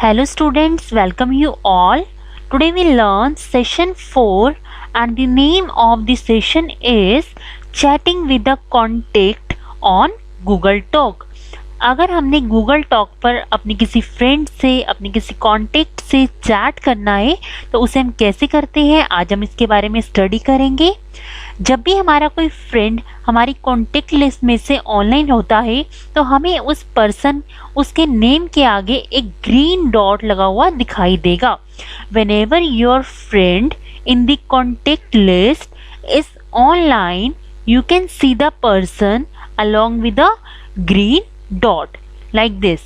Hello students, welcome you all. Today we learn session 4 and the name of the session is chatting with the contact on Google Talk. अगर हमने Google talk पर अपने किसी friend से अपने किसी contact से चैट करना है तो उसे हम कैसे करते हैं, आज हम इसके बारे में स्टडी करेंगे। जब भी हमारा कोई फ्रेंड हमारी कांटेक्ट लिस्ट में से ऑनलाइन होता है तो हमें उस पर्सन उसके नेम के आगे एक ग्रीन डॉट लगा हुआ दिखाई देगा। Whenever your friend in the contact list is online you can see the person along with the green dot like this.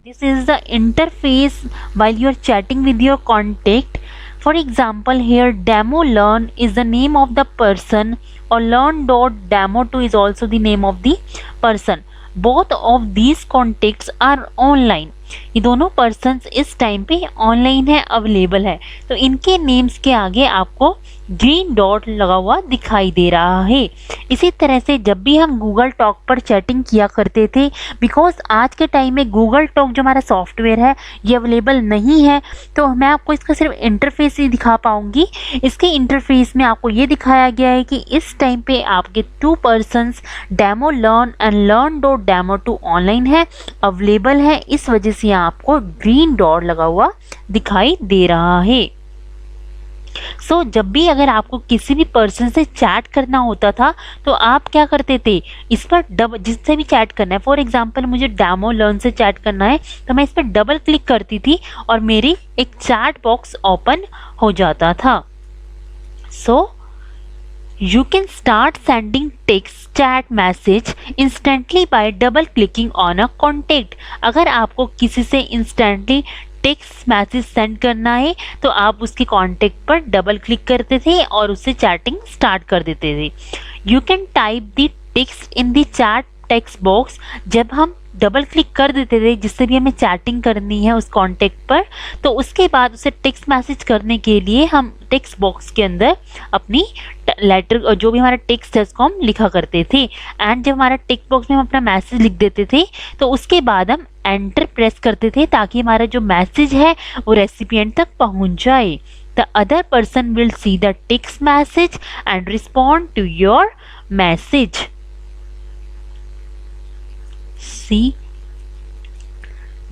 This is the interface while you are chatting with your contact. For example, here demo learn is the name of the person or learn.demo2 is also the name of the person. Both of these contacts are online. ये दोनों persons इस time पे online है, available है, तो इनके names के आगे आपको ग्रीन डॉट लगा हुआ दिखाई दे रहा है। इसी तरह से जब भी हम गूगल टॉक पर चैटिंग किया करते थे, बिकॉज आज के टाइम में गूगल टॉक जो हमारा सॉफ्टवेयर है ये अवेलेबल नहीं है, तो मैं आपको इसका सिर्फ इंटरफेस ही दिखा पाऊंगी। इसके इंटरफेस में आपको ये दिखाया गया है कि इस टाइम पे आपके to persons demo learn and learn.demo2 online है, अवेलेबल है, इस वजह से आपको ग्रीन डॉट लगा हुआ दिखाई दे रहा है। सो जब भी अगर आपको किसी भी पर्सन से चैट करना होता था तो आप क्या करते थे, इस पर जिससे भी चैट करना है, फॉर एग्जांपल मुझे डेमो लर्न से चैट करना है तो मैं इस पर डबल क्लिक करती थी और मेरी एक चैट बॉक्स ओपन हो जाता था। सो you can start sending text chat message instantly by double clicking on a contact. अगर आपको किसी से instantly टेक्स्ट मैसेज सेंड करना है तो आप उसके कॉन्टेक्ट पर डबल क्लिक करते थे और उससे चैटिंग स्टार्ट कर देते थे। You can type the text in the chat text box. जब हम डबल क्लिक कर देते थे जिससे भी हमें चैटिंग करनी है उस कॉन्टेक्ट पर, तो उसके बाद उसे टेक्स्ट मैसेज करने के लिए हम टेक्स्ट बॉक्स के अंदर अपनी लेटर जो भी हमारा टेक्स्ट है उसको हम लिखा करते थे। एंड जब हमारा टेक्स्ट बॉक्स में हम अपना मैसेज लिख देते थे तो उसके बाद हम एंटर प्रेस करते थे ताकि हमारा जो मैसेज है वो रेसिपिएंट तक पहुंच जाए। The other person will see the text message and respond to your message. See,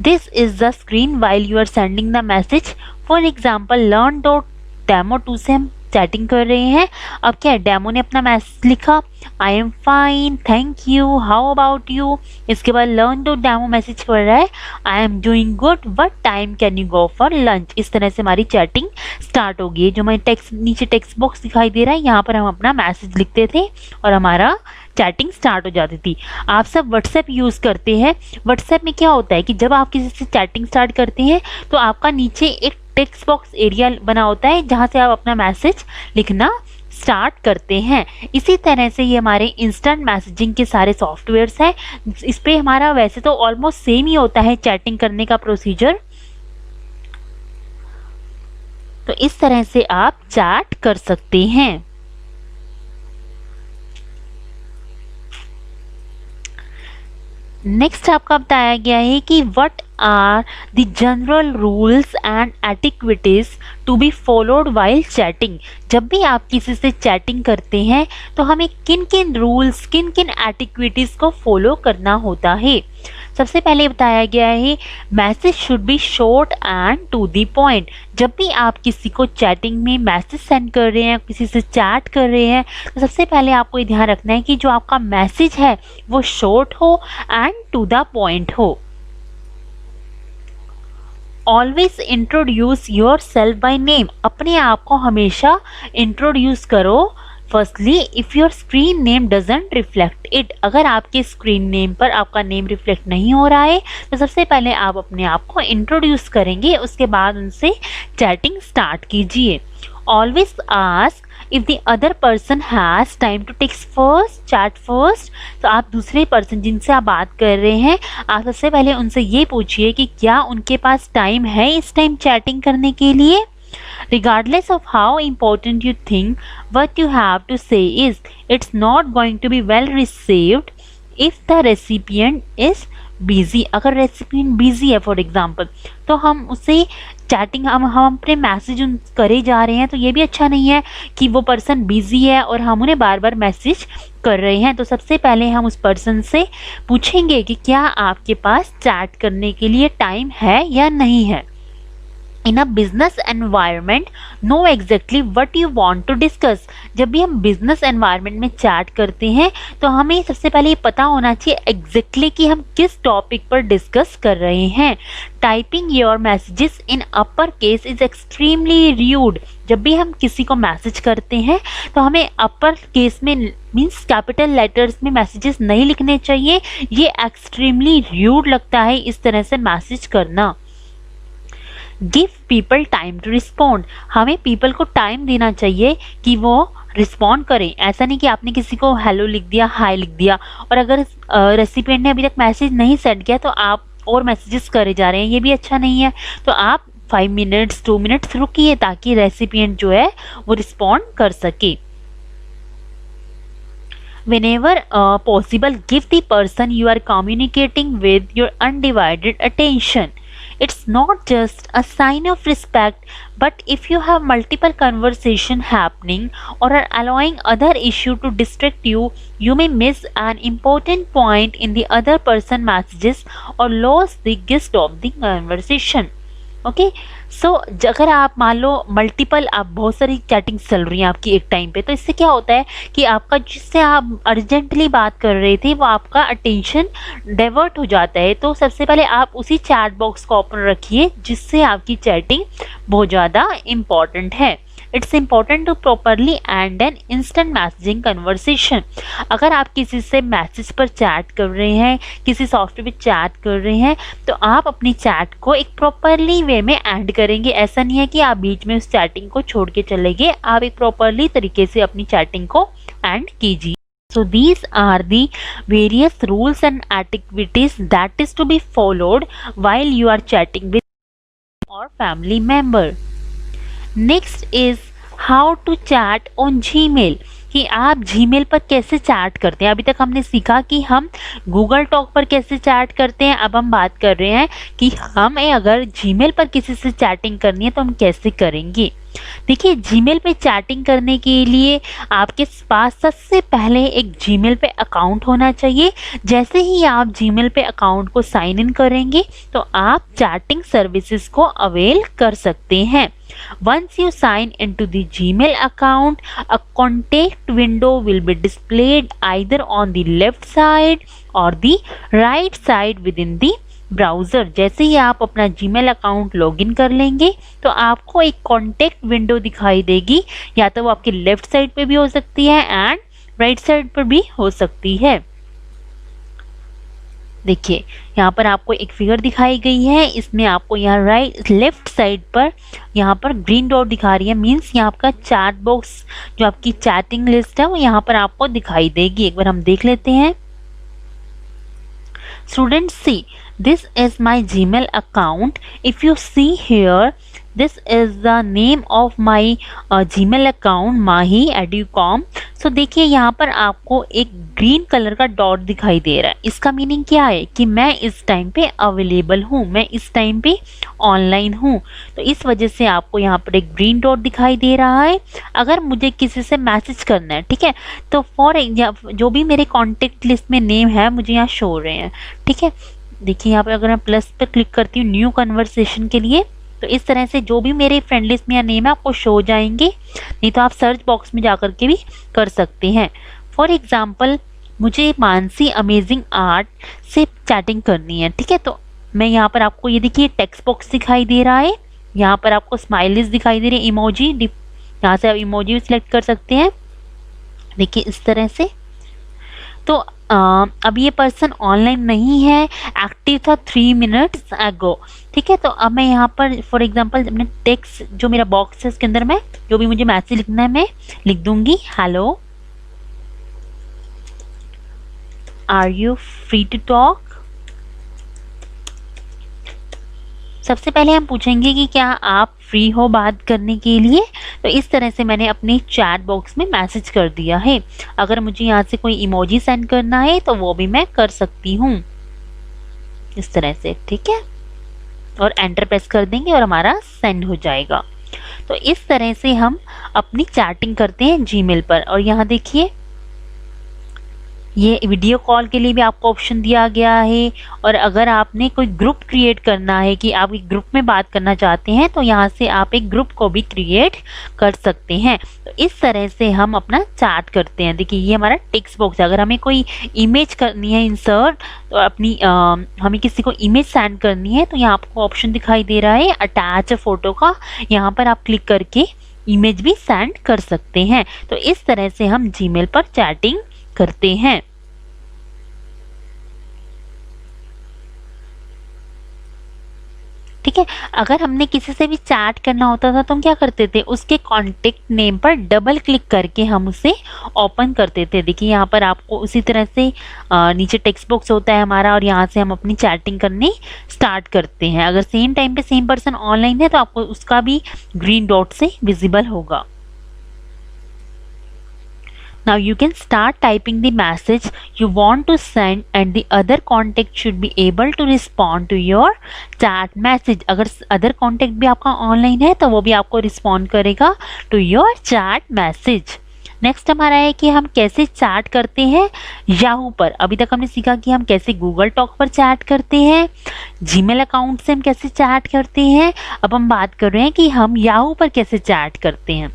this is the screen while you are sending the message. For example, learn.demo2 से हम चैटिंग कर रहे हैं। अब क्या है, डेमो ने अपना मैसेज लिखा, I am fine, thank you, how about you. इसके बाद learn.demo मैसेज कर रहा है, I am doing good, what time can you go for lunch. इस तरह से हमारी चैटिंग स्टार्ट होगी। जो हमारी टेक्स्ट नीचे टेक्स्ट बॉक्स दिखाई दे रहा है, यहाँ पर हम अपना मैसेज लिखते थे और हमारा चैटिंग स्टार्ट हो जाती थी। आप सब व्हाट्सएप यूज़ करते हैं। व्हाट्सएप में क्या होता है कि जब आप किसी से चैटिंग स्टार्ट करते हैं तो आपका नीचे एक टेक्स्ट बॉक्स एरिया बना होता है जहाँ से आप अपना मैसेज लिखना स्टार्ट करते हैं। इसी तरह से ये हमारे इंस्टेंट मैसेजिंग के सारे सॉफ्टवेयर्स हैं। इस पे हमारा वैसे तो ऑलमोस्ट सेम ही होता है चैटिंग करने का प्रोसीजर। तो इस तरह से आप चैट कर सकते हैं। नेक्स्ट आपका बताया गया है कि what are the general rules and etiquettes to be followed while chatting. जब भी आप किसी से चैटिंग करते हैं तो हमें किन किन रूल्स किन किन एटिक्विटीज को फॉलो करना होता है। सबसे पहले बताया गया है message should be short and to the point. जब भी आप किसी को चैटिंग में मैसेज सेंड कर रहे हैं, किसी से चैट कर रहे हैं, तो सबसे पहले आपको ये ध्यान रखना है कि जो आपका मैसेज है वो शॉर्ट हो एंड टू द पॉइंट हो। Always introduce your self by name. अपने आप को हमेशा इंट्रोड्यूस करो। Firstly if your screen name doesn't reflect it. अगर आपके स्क्रीन नेम पर आपका नेम रिफ्लेक्ट नहीं हो रहा है तो सबसे पहले आप अपने आप को इंट्रोड्यूस करेंगे, उसके बाद उनसे चैटिंग स्टार्ट कीजिए। Always ask if the other person has time to text first chat first. तो आप दूसरे पर्सन जिनसे आप बात कर रहे हैं, आप सबसे पहले उनसे ये पूछिए कि क्या उनके पास टाइम है इस टाइम चैटिंग करने के लिए। Regardless of how important you think what you have to say is, it's not going to be well received if the recipient is busy, अगर रेसिपिएंट बिजी है फॉर एग्जांपल, तो हम उसे चैटिंग हम अपने मैसेज करे जा रहे हैं, तो ये भी अच्छा नहीं है कि वो पर्सन बिजी है और हम उन्हें बार बार मैसेज कर रहे हैं। तो सबसे पहले हम उस पर्सन से पूछेंगे कि क्या आपके पास चैट करने के लिए टाइम है या नहीं है। In a business environment know exactly what you want to discuss. जब भी हम बिजनेस एनवायरनमेंट में चैट करते हैं तो हमें सबसे पहले ये पता होना चाहिए एग्जैक्टली कि हम किस टॉपिक पर डिस्कस कर रहे हैं। Typing your messages in upper case is extremely rude. जब भी हम किसी को मैसेज करते हैं तो हमें अपर केस में मीन्स कैपिटल लेटर्स में मैसेजेस नहीं लिखने चाहिए। ये एक्सट्रीमली र्यूड लगता है इस तरह से मैसेज करना। Give people time to respond. हमें पीपल को टाइम देना चाहिए कि वो रिस्पॉन्ड करें। ऐसा नहीं कि आपने किसी को हेलो लिख दिया, हाय लिख दिया, और अगर रेसिपिएंट ने अभी तक मैसेज नहीं सेंड किया तो आप और मैसेजेस करे जा रहे हैं, ये भी अच्छा नहीं है। तो आप 5 मिनट्स 2 मिनट्स रुकिए ताकि रेसिपिएंट जो है वो रिस्पॉन्ड कर सके। Whenever possible, give the person you are communicating with your undivided attention. It's not just a sign of respect, but if you have multiple conversation happening or are allowing other issue to distract you, you may miss an important point in the other person messages or lose the gist of the conversation. Okay so अगर आप मान लो multiple आप बहुत सारी chatting चल रही हैं आपकी एक टाइम पे, तो इससे क्या होता है कि आपका जिससे आप अर्जेंटली बात कर रहे थे वो आपका अटेंशन डाइवर्ट हो जाता है। तो सबसे पहले आप उसी चैट बॉक्स को ओपन रखिए जिससे आपकी चैटिंग बहुत ज़्यादा इम्पॉर्टेंट है। It's important to properly and an instant messaging conversation. अगर आप किसी से मैसेज पर चैट कर रहे हैं, किसी सॉफ्टवेयर पे चैट कर रहे हैं, तो आप अपनी चैट को एक प्रॉपरली वे में एंड करेंगे। ऐसा नहीं है कि आप बीच में उस चैटिंग को छोड़ के चले गए, आप एक प्रॉपरली तरीके से अपनी चैटिंग को एंड कीजिए। So these are the various rules and activities that is to be followed while you are chatting with your family member. Next is how to chat on Gmail, कि आप Gmail पर कैसे chat करते हैं। अभी तक हमने सीखा कि हम गूगल टॉक पर कैसे चैट करते हैं, अब हम बात कर रहे हैं कि हमें अगर जीमेल पर किसी से चैटिंग करनी है तो हम कैसे करेंगे। देखिए जीमेल पे चैटिंग करने के लिए आपके पास सबसे पहले एक जीमेल पे अकाउंट होना चाहिए। जैसे ही आप जीमेल पे अकाउंट को साइन इन करेंगे तो आप चैटिंग सर्विसेज को अवेल कर सकते हैं। Once you sign into the Gmail account, a contact window will be displayed either on the left side or the right side within the browser. जैसे ही आप अपना जीमेल अकाउंट लॉगिन कर लेंगे तो आपको एक कॉन्टेक्ट विंडो दिखाई देगी, या तो वो आपके लेफ्ट साइड पे भी हो सकती है एंड राइट साइड पर भी हो सकती है। देखिए यहाँ पर आपको एक फिगर दिखाई गई है, इसमें आपको यहाँ लेफ्ट साइड पर यहाँ पर ग्रीन डॉट दिखा रही है, मीन्स यहाँ आपका चैट बॉक्स जो आपकी चैटिंग लिस्ट है वो यहाँ पर आपको दिखाई देगी। एक बार हम देख लेते हैं। Students, see, this is my Gmail account. If you see here, this is the name of my Gmail account, Mahi Educom. So देखिए यहाँ पर आपको एक ग्रीन कलर का डॉट दिखाई दे रहा है। इसका मीनिंग क्या है कि मैं इस टाइम पे अवेलेबल हूँ, मैं इस टाइम पे ऑनलाइन हूँ। तो इस वजह से आपको यहाँ पर एक ग्रीन डॉट दिखाई दे रहा है। अगर मुझे किसी से मैसेज करना है, ठीक है, तो फॉर जो भी मेरे कॉन्टेक्ट लिस्ट में नेम है मुझे यहाँ शो हो रहे हैं, ठीक है। देखिए यहाँ पर अगर मैं प्लस पे क्लिक करती हूँ न्यू कन्वर्सेशन के लिए, तो इस तरह से जो भी मेरे फ्रेंड लिस्ट में या नेम है आपको शो हो जाएंगे। नहीं तो आप सर्च बॉक्स में जाकर के भी कर सकते हैं। फॉर एग्जाम्पल मुझे मानसी अमेजिंग आर्ट से चैटिंग करनी है, ठीक है, तो मैं यहाँ पर आपको ये देखिए टेक्स्ट बॉक्स दिखाई दे रहा है, यहाँ पर आपको स्माइलीज दिखाई दे रही है, इमोजी, यहाँ से आप इमोजी भी सिलेक्ट कर सकते हैं। देखिए इस तरह से। तो अब ये पर्सन ऑनलाइन नहीं है, एक्टिव था 3 मिनट्स एगो, ठीक है। तो अब मैं यहाँ पर फॉर एग्जांपल अपने टेक्स्ट जो मेरा बॉक्स है इसके अंदर मैं जो भी मुझे मैसेज लिखना है मैं लिख दूंगी, hello are you free to talk. सबसे पहले हम पूछेंगे कि क्या आप फ्री हो बात करने के लिए। तो इस तरह से मैंने अपने चैट बॉक्स में मैसेज कर दिया है। अगर मुझे यहाँ से कोई इमोजी सेंड करना है तो वो भी मैं कर सकती हूँ। इस तरह से, ठीक है, और एंटर प्रेस कर देंगे और हमारा सेंड हो जाएगा। तो इस तरह से हम अपनी चैटिंग करते हैं जीमेल पर। और यहाँ देखिए ये वीडियो कॉल के लिए भी आपको ऑप्शन दिया गया है, और अगर आपने कोई ग्रुप क्रिएट करना है कि आप एक ग्रुप में बात करना चाहते हैं तो यहाँ से आप एक ग्रुप को भी क्रिएट कर सकते हैं। तो इस तरह से हम अपना चैट करते हैं। देखिए ये हमारा टेक्स्ट बॉक्स है। अगर हमें कोई इमेज करनी है इंसर्ट, तो अपनी हमें किसी को इमेज सेंड करनी है तो यहाँ आपको ऑप्शन दिखाई दे रहा है अटैच फोटो का, यहाँ पर आप क्लिक करके इमेज भी सेंड कर सकते हैं। तो इस तरह से हम जीमेल पर चैटिंग करते हैं। ठीक है, अगर हमने किसी से भी चैट करना होता था तो हम क्या करते थे, उसके कॉन्टेक्ट नेम पर डबल क्लिक करके हम उसे ओपन करते थे। देखिए यहाँ पर आपको उसी तरह से नीचे टेक्स्ट बॉक्स होता है हमारा, और यहाँ से हम अपनी चैटिंग करनी स्टार्ट करते हैं। अगर सेम टाइम पे सेम पर्सन ऑनलाइन है तो आपको उसका भी ग्रीन डॉट से विजिबल होगा। Now you can start typing the message you want to send, and the other contact should be able to respond to your chat message. अगर other contact भी आपका ऑनलाइन है तो वो भी आपको रिस्पॉन्ड करेगा to your chat message. Next हमारा है कि हम कैसे चैट करते हैं याहू पर। अभी तक हमने सीखा कि हम कैसे गूगल टॉक पर चैट करते हैं, जीमेल अकाउंट से हम कैसे चैट करते हैं। अब हम बात कर रहे हैं कि हम याहू पर कैसे चैट करते हैं।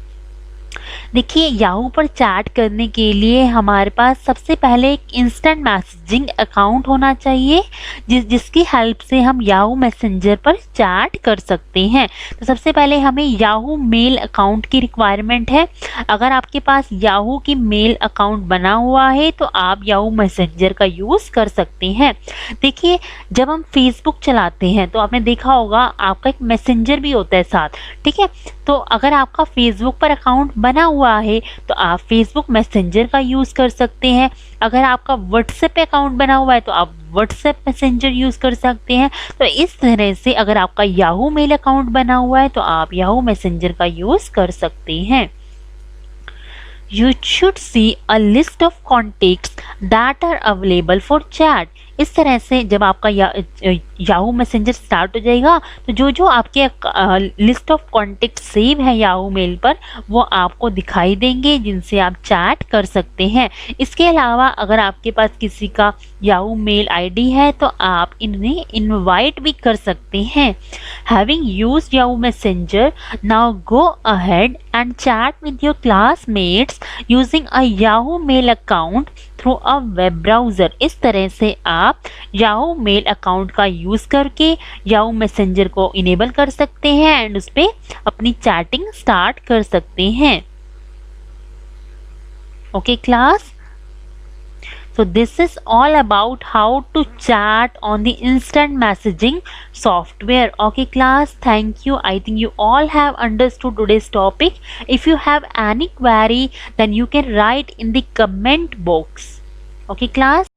देखिए याहू पर चैट करने के लिए हमारे पास सबसे पहले एक इंस्टेंट मैसेजिंग अकाउंट होना चाहिए, जिसकी हेल्प से हम याहू मैसेंजर पर चैट कर सकते हैं। तो सबसे पहले हमें याहू मेल अकाउंट की रिक्वायरमेंट है। अगर आपके पास याहू की मेल अकाउंट बना हुआ है तो आप याहू मैसेंजर का यूज़ कर सकते हैं। देखिए जब हम फेसबुक चलाते हैं तो आपने देखा होगा आपका एक मैसेंजर भी होता है साथ, ठीक है। तो अगर आपका फेसबुक पर अकाउंट बना हुआ है तो आप फेसबुक मैसेंजर का यूज़ कर सकते हैं। अगर आपका व्हाट्सएप अकाउंट बना हुआ है तो आप व्हाट्सएप मैसेंजर यूज़ कर सकते हैं। तो इस तरह से अगर आपका याहू मेल अकाउंट बना हुआ है तो आप याहू मैसेंजर का यूज़ कर सकते हैं। You should see a list of contacts that are available for chat. इस तरह से जब आपका याहू मैसेंजर स्टार्ट हो जाएगा तो जो जो आपके लिस्ट ऑफ कॉन्टेक्ट सेव है याहू मेल पर वो आपको दिखाई देंगे, जिनसे आप चैट कर सकते हैं। इसके अलावा अगर आपके पास किसी का याहू मेल आईडी है तो आप इन्हें इनवाइट भी कर सकते हैं। Having used Yahoo messenger, now go ahead and chat with your classmates using a Yahoo Mail account through a web browser. इस तरह से आप Yahoo Mail account का यूज़ करके Yahoo Messenger को इनेबल कर सकते हैं एंड उस पर अपनी चैटिंग स्टार्ट कर सकते हैं। Okay class, so this is all about how to chat on the instant messaging software. Okay class, thank you. I think you all have understood today's topic. If you have any query then you can write in the comment box. Okay class.